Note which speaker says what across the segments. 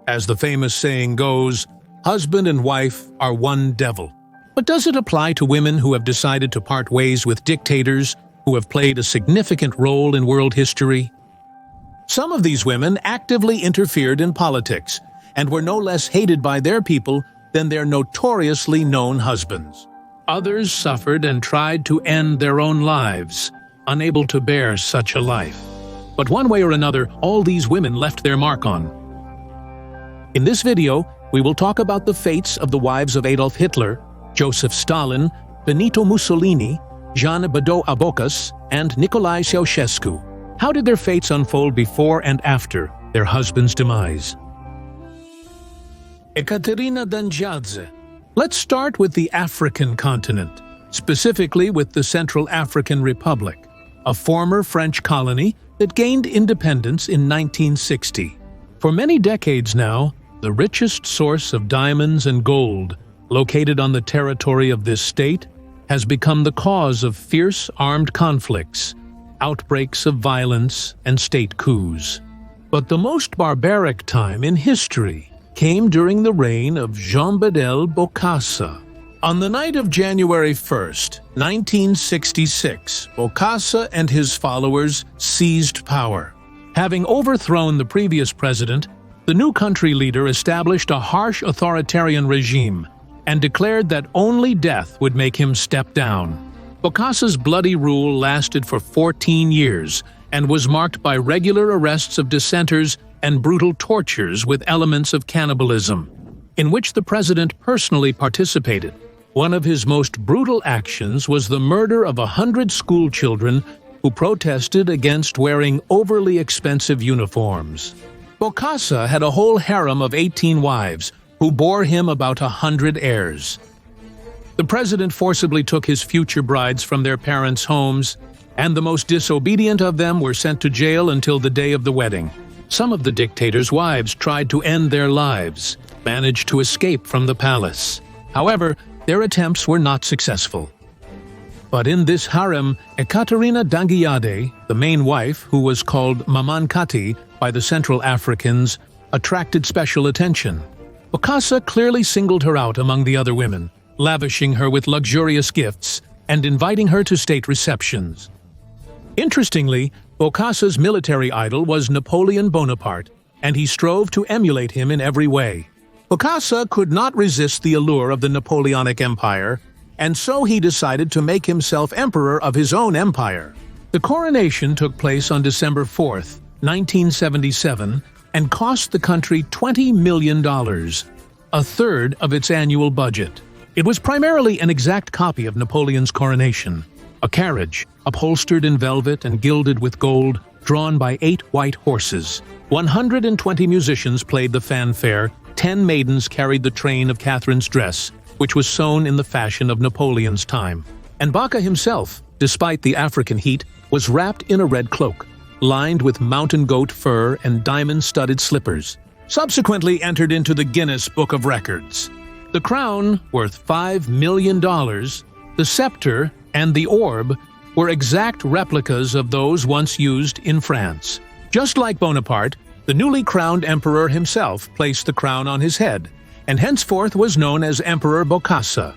Speaker 1: As the famous saying goes, husband and wife are one devil. But does it apply to women who have decided to part ways with dictators who have played a significant role in world history? Some of these women actively interfered in politics and were no less hated by their people than their notoriously known husbands. Others suffered and tried to end their own lives, unable to bear such a life. But one way or another, all these women left their mark on. In this video, we will talk about the fates of the wives of Adolf Hitler, Joseph Stalin, Benito Mussolini, Jean-Bédel Bokassa, and Nicolae Ceaușescu. How did their fates unfold before and after their husband's demise? Ekaterina Nadezhda. Let's start with the African continent, specifically with the Central African Republic, a former French colony that gained independence in 1960. For many decades now, the richest source of diamonds and gold, located on the territory of this state, has become the cause of fierce armed conflicts, outbreaks of violence, and state coups. But the most barbaric time in history came during the reign of Jean-Bédel Bokassa. On the night of January 1st, 1966, Bokassa and his followers seized power. Having overthrown the previous president, the new country leader established a harsh authoritarian regime and declared that only death would make him step down. Bokassa's bloody rule lasted for 14 years and was marked by regular arrests of dissenters and brutal tortures with elements of cannibalism, in which the president personally participated. One of his most brutal actions was the murder of 100 school children who protested against wearing overly expensive uniforms. Bokassa had a whole harem of 18 wives who bore him about 100 heirs. The president forcibly took his future brides from their parents' homes, and the most disobedient of them were sent to jail until the day of the wedding. Some of the dictator's wives tried to end their lives, managed to escape from the palace. However, their attempts were not successful. But in this harem, Ekaterina Nadezhda, the main wife, who was called Maman Kati by the Central Africans, attracted special attention. Bokassa clearly singled her out among the other women, lavishing her with luxurious gifts and inviting her to state receptions. Interestingly, Bokassa's military idol was Napoleon Bonaparte, and he strove to emulate him in every way. Bokassa could not resist the allure of the Napoleonic Empire, and so he decided to make himself emperor of his own empire. The coronation took place on December 4th, 1977, and cost the country $20 million, a third of its annual budget. It was primarily an exact copy of Napoleon's coronation. A carriage, upholstered in velvet and gilded with gold, drawn by 8 white horses. 120 musicians played the fanfare, 10 maidens carried the train of Catherine's dress, which was sewn in the fashion of Napoleon's time. And Bokassa himself, despite the African heat, was wrapped in a red cloak, lined with mountain goat fur and diamond-studded slippers, subsequently entered into the Guinness Book of Records. The crown, worth $5 million, the scepter, and the orb were exact replicas of those once used in France. Just like Bonaparte, the newly crowned emperor himself placed the crown on his head, and henceforth was known as Emperor Bokassa.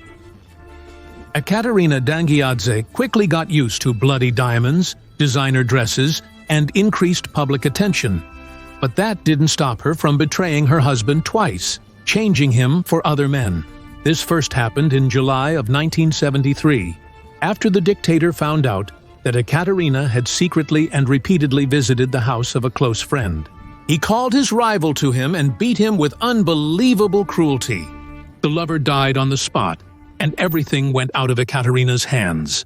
Speaker 1: Ekaterina Nadezhda quickly got used to bloody diamonds, designer dresses, and increased public attention. But that didn't stop her from betraying her husband twice, changing him for other men. This first happened in July of 1973. After the dictator found out that Ekaterina had secretly and repeatedly visited the house of a close friend. He called his rival to him and beat him with unbelievable cruelty. The lover died on the spot, and everything went out of Ekaterina's hands.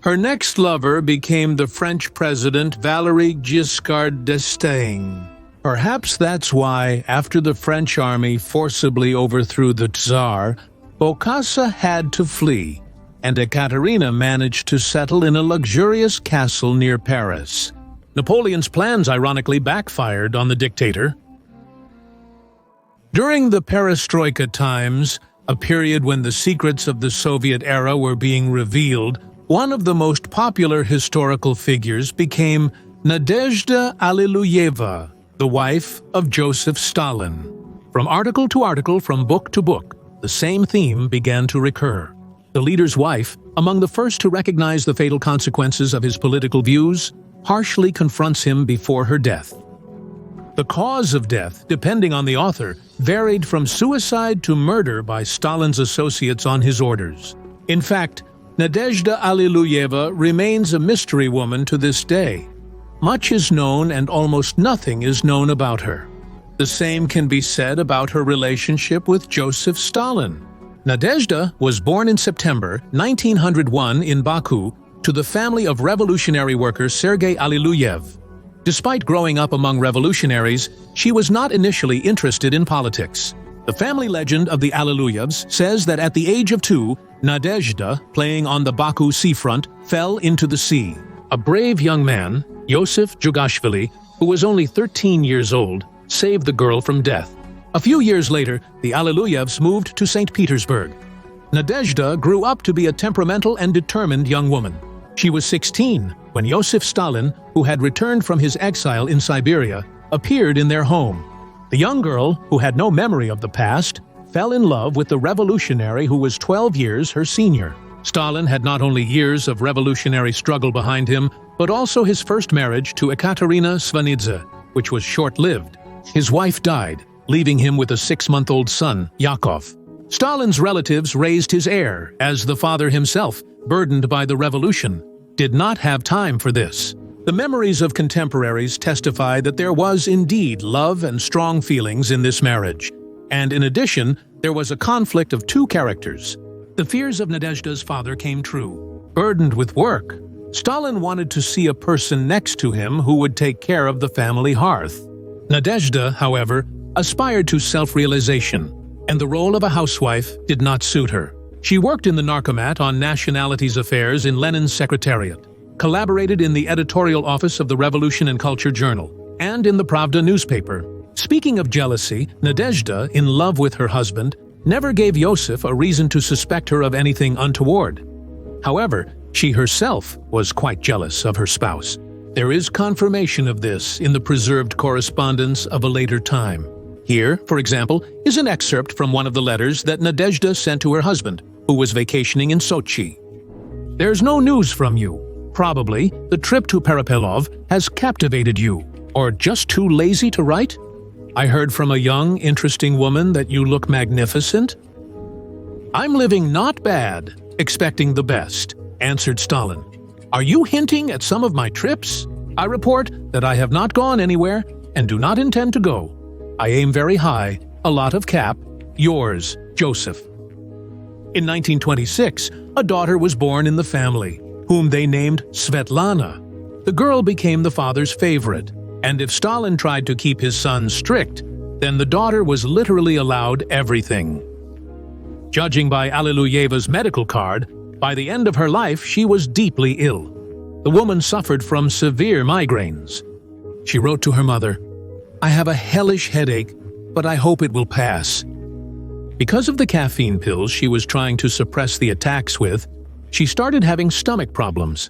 Speaker 1: Her next lover became the French president Valéry Giscard d'Estaing. Perhaps that's why, after the French army forcibly overthrew the Tsar, Bokassa had to flee, and Ekaterina managed to settle in a luxurious castle near Paris. Napoleon's plans ironically backfired on the dictator. During the Perestroika times, a period when the secrets of the Soviet era were being revealed, one of the most popular historical figures became Nadezhda Alliluyeva, the wife of Joseph Stalin. From article to article, from book to book, the same theme began to recur. The leader's wife, among the first to recognize the fatal consequences of his political views, harshly confronts him before her death. The cause of death, depending on the author, varied from suicide to murder by Stalin's associates on his orders. In fact, Nadezhda Alliluyeva remains a mystery woman to this day. Much is known and almost nothing is known about her. The same can be said about her relationship with Joseph Stalin. Nadezhda was born in September 1901 in Baku to the family of revolutionary worker Sergei Alliluyev. Despite growing up among revolutionaries, she was not initially interested in politics. The family legend of the Alliluyevs says that at the age of 2, Nadezhda, playing on the Baku seafront, fell into the sea. A brave young man, Yosef Jugashvili, who was only 13 years old, saved the girl from death. A few years later, the Alliluyevs moved to St. Petersburg. Nadezhda grew up to be a temperamental and determined young woman. She was 16 when Joseph Stalin, who had returned from his exile in Siberia, appeared in their home. The young girl, who had no memory of the past, fell in love with the revolutionary who was 12 years her senior. Stalin had not only years of revolutionary struggle behind him, but also his first marriage to Ekaterina Svanidze, which was short-lived. His wife died, leaving him with a 6-month-old son, Yakov. Stalin's relatives raised his heir, as the father himself, burdened by the revolution, did not have time for this. The memories of contemporaries testify that there was indeed love and strong feelings in this marriage. And in addition, there was a conflict of two characters. The fears of Nadezhda's father came true. Burdened with work, Stalin wanted to see a person next to him who would take care of the family hearth. Nadezhda, however, aspired to self-realization, and the role of a housewife did not suit her. She worked in the Narcomat on Nationalities Affairs in Lenin's secretariat, collaborated in the editorial office of the Revolution and Culture Journal, and in the Pravda newspaper. Speaking of jealousy, Nadezhda, in love with her husband, never gave Yosef a reason to suspect her of anything untoward. However, she herself was quite jealous of her spouse. There is confirmation of this in the preserved correspondence of a later time. Here, for example, is an excerpt from one of the letters that Nadezhda sent to her husband, who was vacationing in Sochi. "There's no news from you. Probably the trip to Perepelov has captivated you, or just too lazy to write? I heard from a young, interesting woman that you look magnificent." "I'm living not bad, expecting the best," answered Stalin. "Are you hinting at some of my trips? I report that I have not gone anywhere and do not intend to go. I aim very high, a lot of cap. Yours, Joseph." In 1926, a daughter was born in the family, whom they named Svetlana. The girl became the father's favorite, and if Stalin tried to keep his son strict, then the daughter was literally allowed everything. Judging by Alliluyeva's medical card, by the end of her life she was deeply ill. The woman suffered from severe migraines. She wrote to her mother, "I have a hellish headache, but I hope it will pass." Because of the caffeine pills she was trying to suppress the attacks with, she started having stomach problems.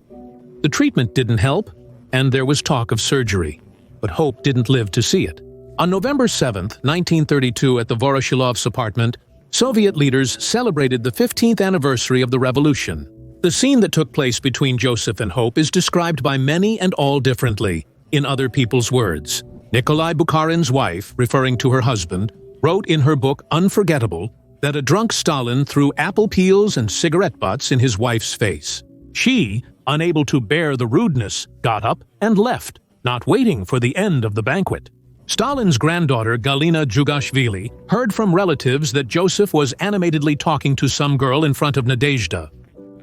Speaker 1: The treatment didn't help, and there was talk of surgery, but Hope didn't live to see it. On November 7, 1932, at the Voroshilovs' apartment, Soviet leaders celebrated the 15th anniversary of the revolution. The scene that took place between Joseph and Hope is described by many and all differently, in other people's words. Nikolai Bukharin's wife, referring to her husband, wrote in her book Unforgettable that a drunk Stalin threw apple peels and cigarette butts in his wife's face. She, unable to bear the rudeness, got up and left, not waiting for the end of the banquet. Stalin's granddaughter Galina Jugashvili heard from relatives that Joseph was animatedly talking to some girl in front of Nadezhda.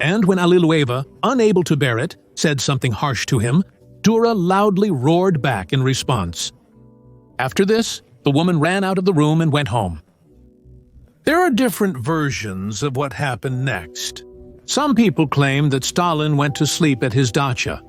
Speaker 1: And when Alliluyeva, unable to bear it, said something harsh to him, Dura loudly roared back in response. After this, the woman ran out of the room and went home. There are different versions of what happened next. Some people claim that Stalin went to sleep at his dacha,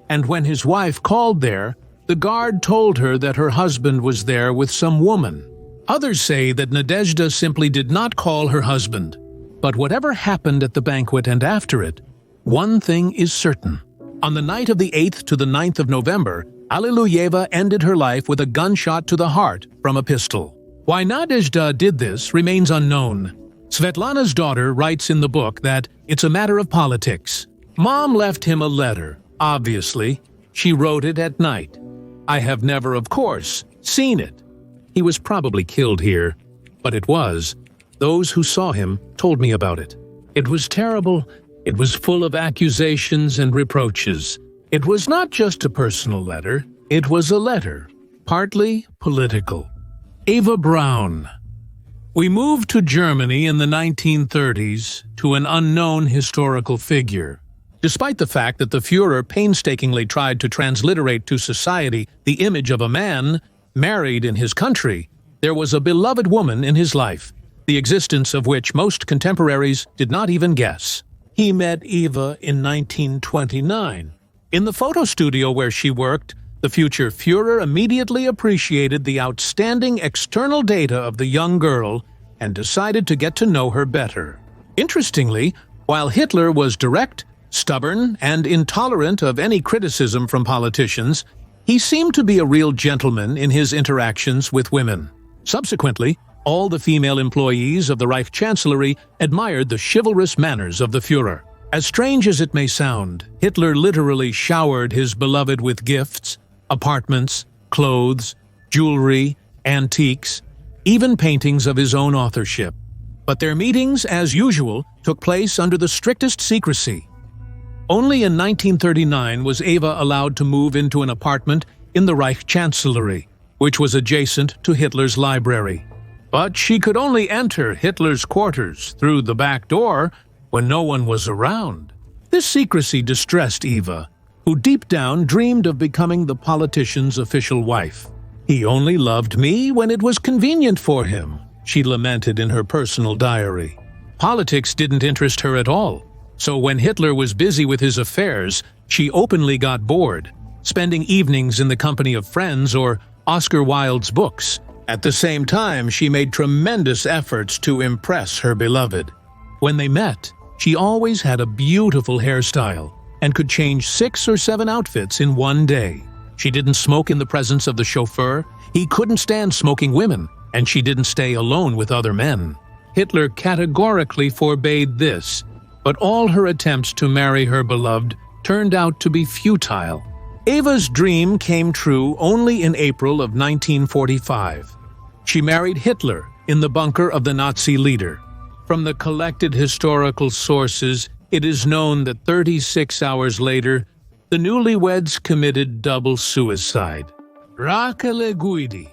Speaker 1: and when his wife called there, the guard told her that her husband was there with some woman. Others say that Nadezhda simply did not call her husband. But whatever happened at the banquet and after it, one thing is certain. On the night of the 8th to the 9th of November, Alliluyeva ended her life with a gunshot to the heart from a pistol. Why Nadezhda did this remains unknown. Svetlana's daughter writes in the book that it's a matter of politics. Mom left him a letter. Obviously, she wrote it at night. I have never, of course, seen it. He was probably killed here, but it was. Those who saw him told me about it. It was terrible. It was full of accusations and reproaches. It was not just a personal letter. It was a letter, partly political. Eva Braun. We moved to Germany in the 1930s to an unknown historical figure. Despite the fact that the Führer painstakingly tried to transliterate to society the image of a man married in his country, there was a beloved woman in his life, the existence of which most contemporaries did not even guess. He met Eva in 1929. In the photo studio where she worked, the future Führer immediately appreciated the outstanding external data of the young girl and decided to get to know her better. Interestingly, while Hitler was direct, stubborn, and intolerant of any criticism from politicians, he seemed to be a real gentleman in his interactions with women. Subsequently, all the female employees of the Reich Chancellery admired the chivalrous manners of the Führer. As strange as it may sound, Hitler literally showered his beloved with gifts, apartments, clothes, jewelry, antiques, even paintings of his own authorship. But their meetings, as usual, took place under the strictest secrecy. Only in 1939 was Eva allowed to move into an apartment in the Reich Chancellery, which was adjacent to Hitler's library. But she could only enter Hitler's quarters through the back door when no one was around. This secrecy distressed Eva, who deep down dreamed of becoming the politician's official wife. He only loved me when it was convenient for him, she lamented in her personal diary. Politics didn't interest her at all, so when Hitler was busy with his affairs, she openly got bored, spending evenings in the company of friends or Oscar Wilde's books. At the same time, she made tremendous efforts to impress her beloved. When they met, she always had a beautiful hairstyle and could change 6 or 7 outfits in one day. She didn't smoke in the presence of the chauffeur, he couldn't stand smoking women, and she didn't stay alone with other men. Hitler categorically forbade this, but all her attempts to marry her beloved turned out to be futile. Eva's dream came true only in April of 1945. She married Hitler in the bunker of the Nazi leader. From the collected historical sources, it is known that 36 hours later, the newlyweds committed double suicide. Rachele Guidi.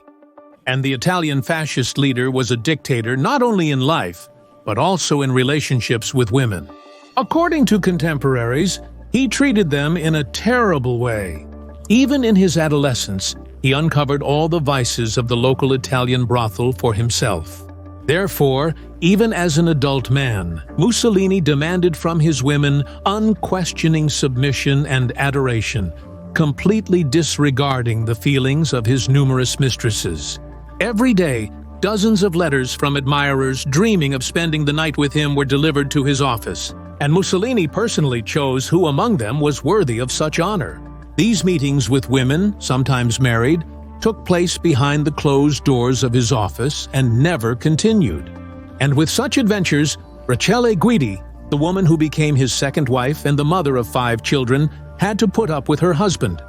Speaker 1: And the Italian fascist leader was a dictator not only in life, but also in relationships with women. According to contemporaries, he treated them in a terrible way. Even in his adolescence, he uncovered all the vices of the local Italian brothel for himself. Therefore, even as an adult man, Mussolini demanded from his women unquestioning submission and adoration, completely disregarding the feelings of his numerous mistresses. Every day, dozens of letters from admirers dreaming of spending the night with him were delivered to his office, and Mussolini personally chose who among them was worthy of such honor. These meetings with women, sometimes married, took place behind the closed doors of his office and never continued. And with such adventures, Rachele Guidi, the woman who became his second wife and the mother of 5 children, had to put up with her husband.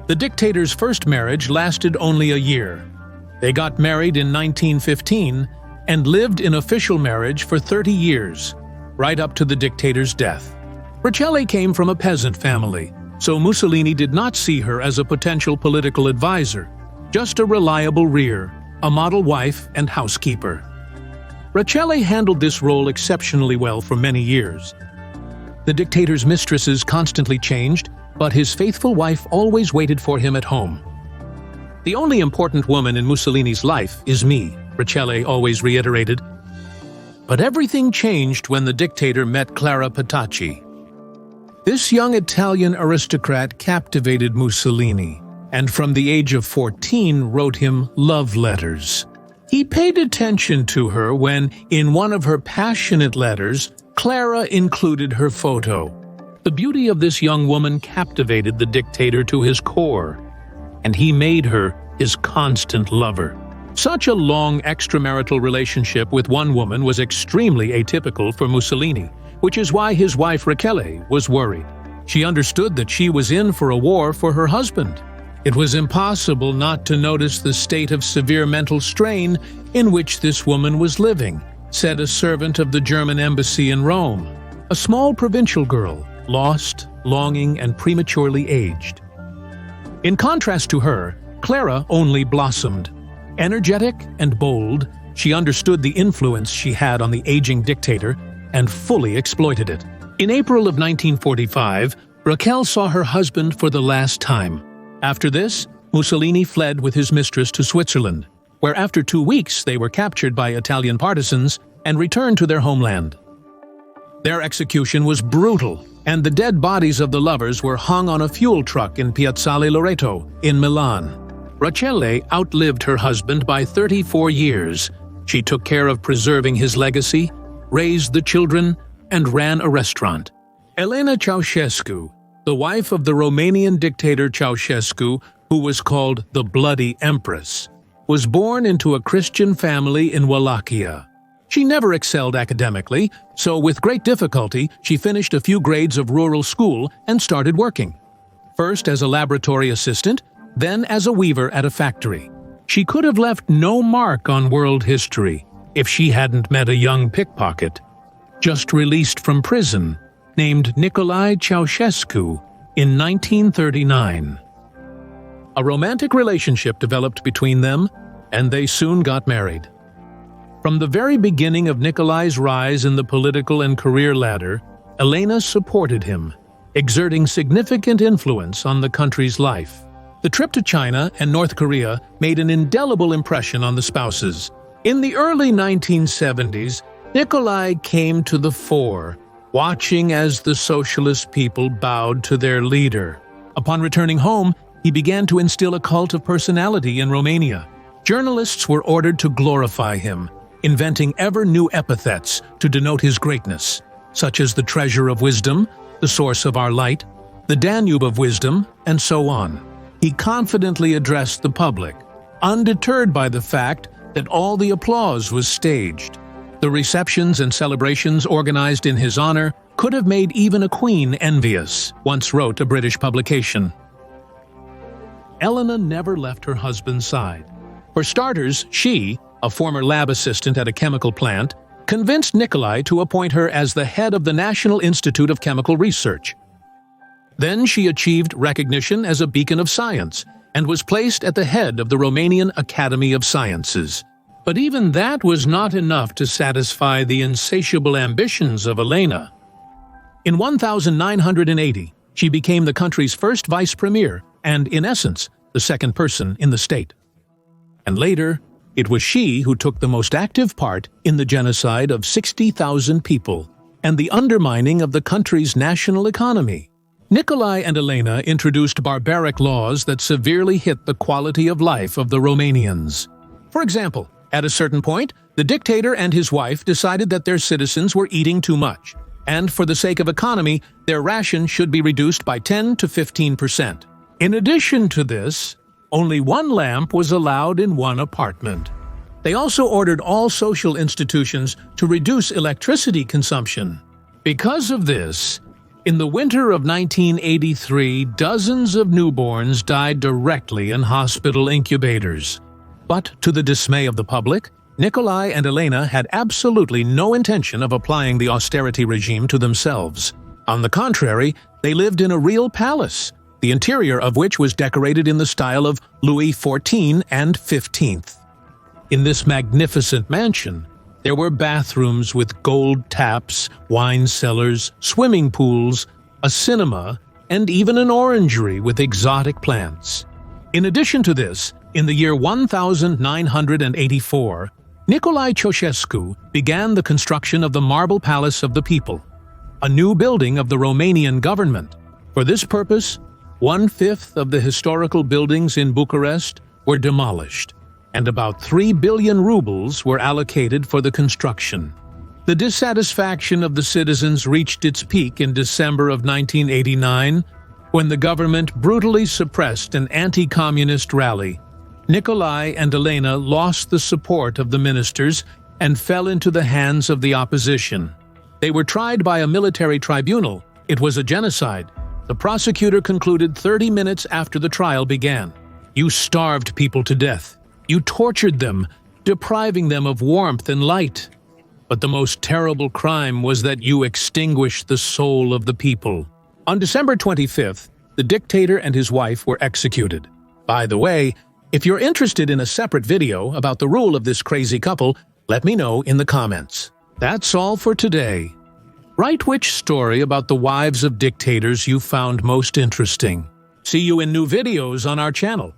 Speaker 1: The dictator's first marriage lasted only a year. They got married in 1915 and lived in official marriage for 30 years, right up to the dictator's death. Rachele came from a peasant family, so Mussolini did not see her as a potential political advisor, just a reliable rear, a model wife and housekeeper. Rachele handled this role exceptionally well for many years. The dictator's mistresses constantly changed, but his faithful wife always waited for him at home. "The only important woman in Mussolini's life is me," Rachele always reiterated. But everything changed when the dictator met Clara Petacci. This young Italian aristocrat captivated Mussolini, and from the age of 14 wrote him love letters. He paid attention to her when, in one of her passionate letters, Clara included her photo. The beauty of this young woman captivated the dictator to his core. and he made her his constant lover. Such a long extramarital relationship with one woman was extremely atypical for Mussolini, which is why his wife Rachele was worried. She understood that she was in for a war for her husband. It was impossible not to notice the state of severe mental strain in which this woman was living, said a servant of the German embassy in Rome. A small provincial girl, lost, longing, and prematurely aged. In contrast to her, Clara only blossomed. Energetic and bold, she understood the influence she had on the aging dictator and fully exploited it. In April of 1945, Rachele saw her husband for the last time. After this, Mussolini fled with his mistress to Switzerland, where after 2 weeks they were captured by Italian partisans and returned to their homeland. Their execution was brutal, and the dead bodies of the lovers were hung on a fuel truck in Piazzale Loreto in Milan. Rachele outlived her husband by 34 years. She took care of preserving his legacy, raised the children, and ran a restaurant. Elena Ceaușescu, the wife of the Romanian dictator Ceaușescu, who was called the Bloody Empress, was born into a Christian family in Wallachia. She never excelled academically, so with great difficulty she finished a few grades of rural school and started working. First as a laboratory assistant, then as a weaver at a factory. She could have left no mark on world history if she hadn't met a young pickpocket, just released from prison, named Nicolae Ceaușescu in 1939. A romantic relationship developed between them, and they soon got married. From the very beginning of Nicolae's rise in the political and career ladder, Elena supported him, exerting significant influence on the country's life. The trip to China and North Korea made an indelible impression on the spouses. In the early 1970s, Nicolae came to the fore, watching as the socialist people bowed to their leader. Upon returning home, he began to instill a cult of personality in Romania. Journalists were ordered to glorify him, inventing ever-new epithets to denote his greatness, such as the treasure of wisdom, the source of our light, the Danube of wisdom, and so on. He confidently addressed the public, undeterred by the fact that all the applause was staged. The receptions and celebrations organized in his honor could have made even a queen envious, once wrote a British publication. Elena never left her husband's side. For starters, she, a former lab assistant at a chemical plant, convinced Nicolae to appoint her as the head of the National Institute of Chemical Research. Then she achieved recognition as a beacon of science and was placed at the head of the Romanian Academy of Sciences. But even that was not enough to satisfy the insatiable ambitions of Elena. In 1980, she became the country's first vice premier and, in essence, the second person in the state. And later, it was she who took the most active part in the genocide of 60,000 people and the undermining of the country's national economy. Nicolae and Elena introduced barbaric laws that severely hit the quality of life of the Romanians. For example, at a certain point, the dictator and his wife decided that their citizens were eating too much, and for the sake of economy, their ration should be reduced by 10 to 15%. In addition to this, only one lamp was allowed in one apartment. They also ordered all social institutions to reduce electricity consumption. Because of this, in the winter of 1983, dozens of newborns died directly in hospital incubators. But to the dismay of the public, Nicolae and Elena had absolutely no intention of applying the austerity regime to themselves. On the contrary, they lived in a real palace, the interior of which was decorated in the style of Louis XIV and XV. In this magnificent mansion, there were bathrooms with gold taps, wine cellars, swimming pools, a cinema, and even an orangery with exotic plants. In addition to this, in the year 1984, Nicolae Ceaușescu began the construction of the Marble Palace of the People, a new building of the Romanian government. For this purpose, 1/5 of the historical buildings in Bucharest were demolished, and about 3 billion rubles were allocated for the construction. The dissatisfaction of the citizens reached its peak in December of 1989, When the government brutally suppressed an anti-communist rally, Nikolai and Elena lost the support of the ministers and fell into the hands of the opposition. They were tried by a military tribunal. It was a genocide. The prosecutor concluded 30 minutes after the trial began. You starved people to death. You tortured them, depriving them of warmth and light. But the most terrible crime was that you extinguished the soul of the people. On December 25th, the dictator and his wife were executed. By the way, if you're interested in a separate video about the rule of this crazy couple, let me know in the comments. That's all for today. Write which story about the wives of dictators you found most interesting. See you in new videos on our channel.